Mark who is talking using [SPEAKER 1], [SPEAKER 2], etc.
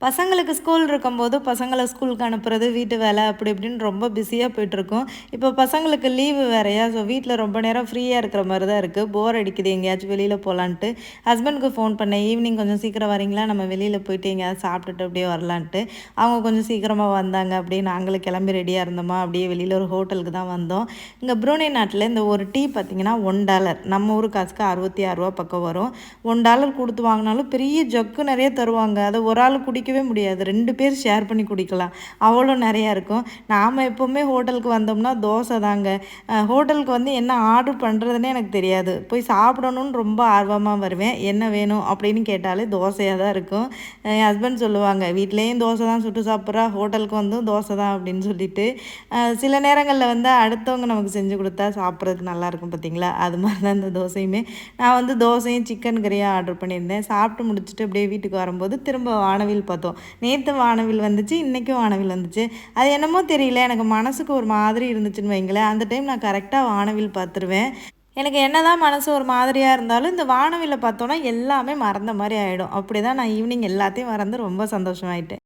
[SPEAKER 1] பசங்களுக்கு ஸ்கூல் இருக்கும்போது, பசங்கள ஸ்கூலுக்கு அனுப்புறது, வீட்டு வேலை அப்படி இப்படின்னு ரொம்ப பிஸியா போயிட்டுருக்கும். இப்போ பசங்களுக்கு லீவு வேறயா, ஸோ வீட்ல ரொம்ப நேரம் ஃப்ரீயா இருக்கிற மாரி தான் இருக்கு. போர் அடிக்குது எங்கேயாச்சும் வெளியில போலான்ட்டு. ஹஸ்பண்டுக்கு ஃபோன் பண்ணேன். ஈவினிங் கொஞ்சம் சீக்கிரம் வரீங்களா? நம்ம வெளியில போயிட்டு எங்கேயாவது சாப்பிட்டுட்டு அப்படியே வரலான்ட்டு. அவங்க கொஞ்சம் சீக்கிரமா வந்தாங்க. அப்படியே நாங்களும் கிளம்பி ரெடியா இருந்தோமா, அப்படியே வெளியில ஒரு ஹோட்டலுக்கு தான் வந்தோம். இங்க ப்ரூனே நாட்ல இந்த ஒரு டீ பார்த்தீங்கன்னா $1 நம்ம ஊர் காசுக்கு ரூ. 66 பக்கம் வரும். $1 குடுத்து வாங்குனாலும் பெரிய ஜக்கு நெறைய தருவாங்க. அத ஒரு ஆள் குடிக்கவே முடியாது. 2 பேர் ஷேர் பண்ணி குடிக்கலாம். அவ்வளோ நெறையா இருக்கும். நாம எப்பவுமே ஹோட்டலுக்கு வந்தோம்னா தோசை தாங்க. ஹோட்டலுக்கு வந்து என்ன ஆர்டர் பண்ணுறதுன்னே எனக்கு தெரியாது. போய் சாப்பிடணும்னு ரொம்ப ஆர்வமா வருவேன். என்ன வேணும் அப்படின்னு கேட்டாலே தோசையா தான் இருக்கும். என் ஹஸ்பண்ட் சொல்லுவாங்க, "வீட்லயும் தோசை தான் சுட்டு சாப்பிட்றா, ஹோட்டலுக்கு வந்தும் தோசை தான்" அப்படின்னு சொல்லிட்டு. சில நேரங்கள்ல வந்து அடுத்தவங்க நமக்கு செஞ்சு குடுத்தா சாப்பிட்றதுக்கு நல்லாயிருக்கும் பார்த்தீங்களா? அது மாரி தான் இந்த தோசையுமே. நான் வந்து தோசையும் சிக்கன் கறியும் ஆர்டர் பண்ணியிருந்தேன். சாப்பிட்டு முடிச்சுட்டு அப்படியே வீட்டுக்கு வரும்போது திரும்ப வானவில் பார்த்தோம். நேத்து வானவில் வந்துச்சு, இன்னைக்கும் வானவில் வந்துச்சு. அது என்னமோ தெரியல, எனக்கு மனசுக்கு ஒரு மாதிரி இருந்துச்சுன்னு வைங்களேன். அந்த டைம் நான் கரெக்ட்டா வானவில் பார்த்துருவேன். எனக்கு என்னதான் மனசு ஒரு மாதிரியா இருந்தாலும், இந்த வானவில்ல பார்த்தோன்னா எல்லாமே மறந்த மாரி ஆயிடும். அப்படிதான் நான் ஈவினிங் எல்லாத்தையும் மறந்து ரொம்ப சந்தோஷமாயிட்டேன்.